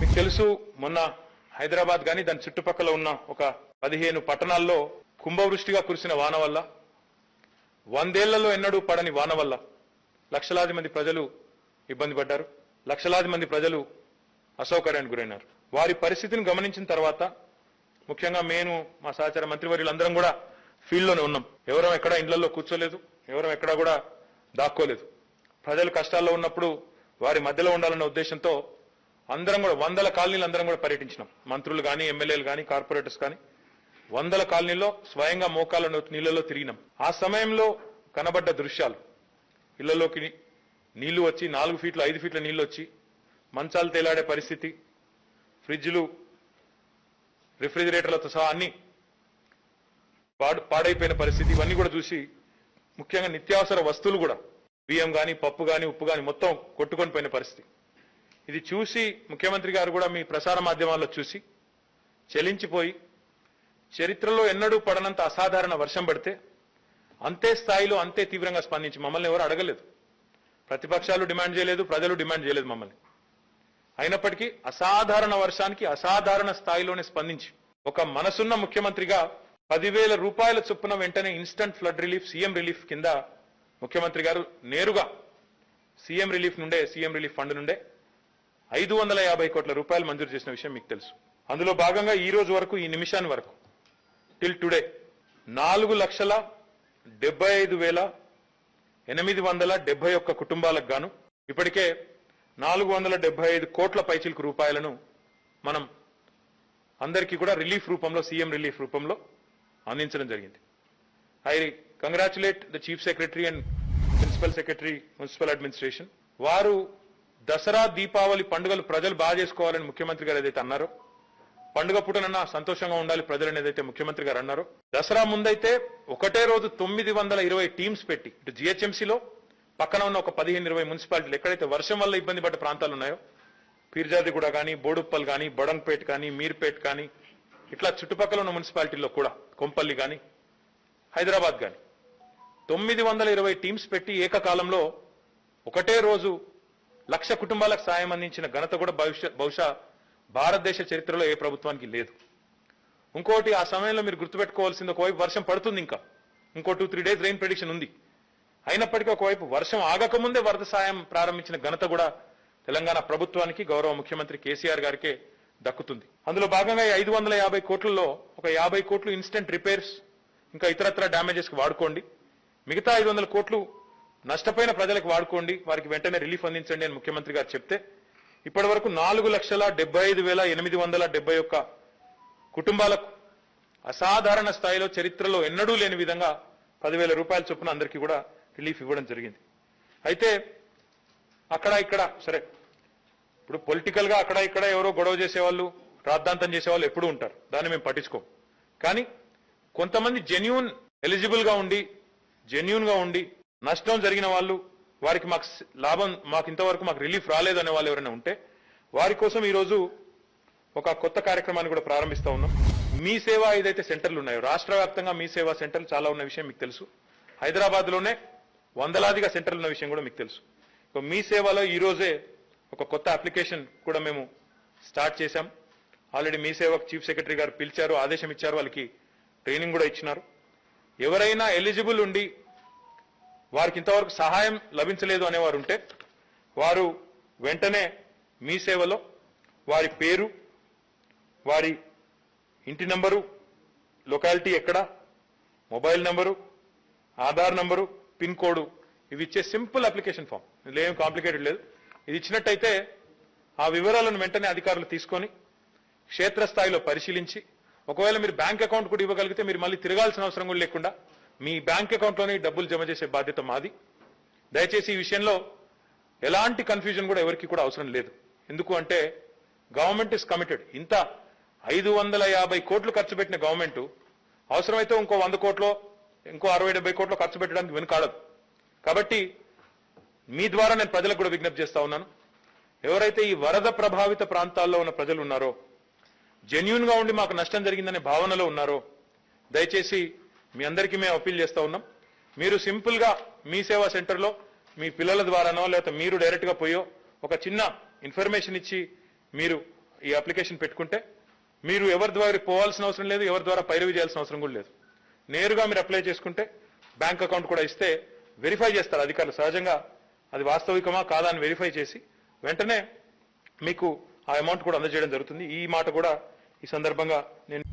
మీకు తెలుసు మొన్న హైదరాబాద్ గాని దాని చుట్టుపక్కల ఉన్న ఒక 15 పట్టణాల్లో కుంభవృష్టిగా కురిసిన వాన వల్ల 100 ఏళ్లలో ఎన్నడూ పడని వాన వల్ల లక్షలాది మంది ప్రజలు ఇబ్బంది పడ్డారు. లక్షలాది మంది ప్రజలు అసౌకర్యానికి గురైనారు. వారి పరిస్థితిని గమనించిన తర్వాత ముఖ్యంగా నేను మా సహచార మంత్రివర్యులందరం కూడా ఫీల్డ్లోనే ఉన్నాం. ఎవరం ఎక్కడ ఇళ్లలో కూర్చోలేదు, ఎవరం ఎక్కడా కూడా దాక్కోలేదు. ప్రజలు కష్టాల్లో ఉన్నప్పుడు వారి మధ్యలో ఉండాలన్న ఉద్దేశంతో అందరం కూడా 100 కాలనీలు అందరం కూడా పర్యటించినాం. మంత్రులు కానీ, ఎమ్మెల్యేలు కానీ, కార్పొరేటర్స్ కానీ 100 కాలనీల్లో స్వయంగా మోకాళ్ళ నీళ్లలో తిరిగినాం. ఆ సమయంలో కనబడ్డ దృశ్యాలు, ఇళ్లలోకి నీళ్లు వచ్చి 4 ఫీట్ల 5 ఫీట్ల నీళ్లు వచ్చి మంచాలు తేలాడే పరిస్థితి, ఫ్రిడ్జ్లు రిఫ్రిజిరేటర్లతో సహా అన్ని పాడైపోయిన పరిస్థితి, ఇవన్నీ కూడా చూసి ముఖ్యంగా నిత్యావసర వస్తువులు కూడా బియ్యం కానీ, పప్పు కానీ, ఉప్పు కానీ మొత్తం కొట్టుకొని పోయిన పరిస్థితి. ఇది చూసి ముఖ్యమంత్రి గారు కూడా మీ ప్రసార మాధ్యమాల్లో చూసి చెలించిపోయి చరిత్రలో ఎన్నడూ పడనంత అసాధారణ వర్షం పడితే అంతే స్థాయిలో అంతే తీవ్రంగా స్పందించి మమ్మల్ని ఎవరు అడగలేదు, ప్రతిపక్షాలు డిమాండ్ చేయలేదు, ప్రజలు డిమాండ్ చేయలేదు మమ్మల్ని. అయినప్పటికీ అసాధారణ వర్షానికి అసాధారణ స్థాయిలోనే స్పందించి ఒక మనసున్న ముఖ్యమంత్రిగా 10,000 రూపాయల చొప్పున వెంటనే instant flood relief CM relief కింద ముఖ్యమంత్రి గారు నేరుగా సీఎం రిలీఫ్ ఫండ్ నుండే 550 కోట్ల రూపాయలు మంజూరు చేసిన విషయం మీకు తెలుసు. అందులో భాగంగా ఈ రోజు వరకు, ఈ నిమిషాన్ని వరకు టిల్ టుడే 4,75,871 కుటుంబాలకు గాను ఇప్పటికే 475 కోట్ల పైచిలకు రూపాయలను మనం అందరికీ కూడా రిలీఫ్ రూపంలో, సీఎం రిలీఫ్ రూపంలో అందించడం జరిగింది. I congratulate the chief secretary and principal secretary municipal administration. వారు దసరా, దీపావళి పండుగలు ప్రజలు బాగా చేసుకోవాలని ముఖ్యమంత్రి గారు ఏదైతే అన్నారో, పండుగ పూటనన్నా సంతోషంగా ఉండాలి ప్రజలని ఏదైతే ముఖ్యమంత్రి గారు అన్నారో, దసరా ముందైతే ఒకటే రోజు 920 టీమ్స్ పెట్టి ఇటు జిహెచ్ఎంసీలో పక్కన ఉన్న ఒక 15-20 మున్సిపాలిటీలు ఎక్కడైతే వర్షం వల్ల ఇబ్బంది పడ్డ ప్రాంతాలు ఉన్నాయో, పీర్జాదిగూడ కానీ, బోడుప్పల్ కానీ, బడంగ్పేట్ కానీ, మీర్పేట్ కానీ, ఇట్లా చుట్టుపక్కల ఉన్న మున్సిపాలిటీల్లో కూడా కొంపల్లి కానీ, హైదరాబాద్ కానీ 920 టీమ్స్ పెట్టి ఏకకాలంలో ఒకటే రోజు 1,00,000 కుటుంబాలకు సాయం అందించిన ఘనత కూడా బహుశా భారతదేశ చరిత్రలో ఏ ప్రభుత్వానికి లేదు. ఇంకోటి, ఆ సమయంలో మీరు గుర్తుపెట్టుకోవాల్సింది, ఒకవైపు వర్షం పడుతుంది, ఇంకా ఇంకో 2-3 డేస్ రెయిన్ ప్రెడిక్షన్ ఉంది. అయినప్పటికీ ఒకవైపు వర్షం ఆగకముందే వరద సాయం ప్రారంభించిన ఘనత కూడా తెలంగాణ ప్రభుత్వానికి, గౌరవ ముఖ్యమంత్రి కేసీఆర్ గారికే దక్కుతుంది. అందులో భాగంగా 550 కోట్లలో ఒక 50 కోట్లు ఇన్స్టెంట్ రిపేర్స్ ఇంకా ఇతరత్ర డ్యామేజెస్ కి వాడుకోండి, మిగతా 500 కోట్లు నష్టపోయిన ప్రజలకు వాడుకోండి, వారికి వెంటనే రిలీఫ్ అందించండి అని ముఖ్యమంత్రి గారు చెప్తే ఇప్పటి వరకు 4,75,871 కుటుంబాలకు అసాధారణ స్థాయిలో చరిత్రలో ఎన్నడూ లేని విధంగా 10,000 రూపాయల చొప్పున అందరికీ కూడా రిలీఫ్ ఇవ్వడం జరిగింది. అయితే అక్కడ ఇక్కడ సరే, ఇప్పుడు పొలిటికల్ గా అక్కడ ఇక్కడ ఎవరో గొడవ చేసేవాళ్ళు, రాద్ధాంతం చేసేవాళ్ళు ఎప్పుడూ ఉంటారు, దాన్ని మేము పట్టించుకోం. కానీ కొంతమంది జెన్యూన్ ఎలిజిబుల్ గా ఉండి, జెన్యూన్ గా ఉండి నష్టం జరిగిన వాళ్ళు, వారికి మాకు ఇంతవరకు మాకు రిలీఫ్ రాలేదు అనే వాళ్ళు ఎవరైనా ఉంటే వారి కోసం ఈరోజు ఒక కొత్త కార్యక్రమాన్ని కూడా ప్రారంభిస్తా ఉన్నాం. మీ సేవ ఏదైతే సెంటర్లు ఉన్నాయో, రాష్ట్ర వ్యాప్తంగా మీ సేవా సెంటర్లు చాలా ఉన్న విషయం మీకు తెలుసు. హైదరాబాద్ లోనే వందలాదిగా సెంటర్లు ఉన్న విషయం కూడా మీకు తెలుసు. మీ సేవలో ఈ రోజే ఒక కొత్త అప్లికేషన్ కూడా మేము స్టార్ట్ చేశాం. ఆల్రెడీ మీ సేవకు చీఫ్ సెక్రటరీ గారు పిలిచారు, ఆదేశం ఇచ్చారు, వాళ్ళకి ట్రైనింగ్ కూడా ఇచ్చినారు. ఎవరైనా ఎలిజిబుల్ ఉండి వారికి ఇంతవరకు సహాయం లభించలేదు అనేవారు ఉంటే వారు వెంటనే మీ సేవలో వారి పేరు, వారి ఇంటి నంబరు, లొకాలిటీ ఎక్కడ, mobile number, Aadhaar number, pin code ఇవి ఇచ్చే సింపుల్ అప్లికేషన్ ఫామ్, ఇందులో ఏం కాంప్లికేటెడ్ లేదు. ఇది ఇచ్చినట్టయితే ఆ వివరాలను వెంటనే అధికారులు తీసుకొని క్షేత్రస్థాయిలో పరిశీలించి, ఒకవేళ మీరు బ్యాంక్ అకౌంట్ కూడా ఇవ్వగలిగితే మీరు మళ్ళీ తిరగాల్సిన అవసరం కూడా లేకుండా మీ బ్యాంక్ అకౌంట్లోనే డబ్బులు జమ చేసే బాధ్యత మాది. దయచేసి ఈ విషయంలో ఎలాంటి కన్ఫ్యూజన్ కూడా ఎవరికి కూడా అవసరం లేదు. ఎందుకు అంటే గవర్నమెంట్ ఇస్ కమిటెడ్. ఇంత 550 కోట్లు ఖర్చు పెట్టిన గవర్నమెంట్ అవసరమైతే ఇంకో 100 కోట్లు, ఇంకో 60-70 కోట్లు ఖర్చు పెట్టడానికి వెనుకాడదు. కాబట్టి మీ ద్వారా నేను ప్రజలకు కూడా విజ్ఞప్తి చేస్తా ఉన్నాను, ఎవరైతే ఈ వరద ప్రభావిత ప్రాంతాల్లో ఉన్న ప్రజలు ఉన్నారో, జెన్యూన్ గా ఉండి మాకు నష్టం జరిగిందనే భావనలో ఉన్నారో, దయచేసి మీ అందరికీ మేము అప్పీల్ చేస్తా ఉన్నాం. మీరు సింపుల్ గా మీ సేవా సెంటర్లో మీ పిల్లల ద్వారానో లేకపోతే మీరు డైరెక్ట్ గా పోయో ఒక చిన్న ఇన్ఫర్మేషన్ ఇచ్చి మీరు ఈ అప్లికేషన్ పెట్టుకుంటే మీరు ఎవరి ద్వారా పోవాల్సిన అవసరం లేదు, ఎవరి ద్వారా పైరవి చేయాల్సిన అవసరం కూడా లేదు. నేరుగా మీరు అప్లై చేసుకుంటే బ్యాంక్ అకౌంట్ కూడా ఇస్తే వెరిఫై చేస్తారు అధికారులు. సహజంగా అది వాస్తవికమా కాదా అని వెరిఫై చేసి వెంటనే మీకు ఆ అమౌంట్ కూడా అందజేయడం జరుగుతుంది. ఈ మాట కూడా ఈ సందర్భంగా నేను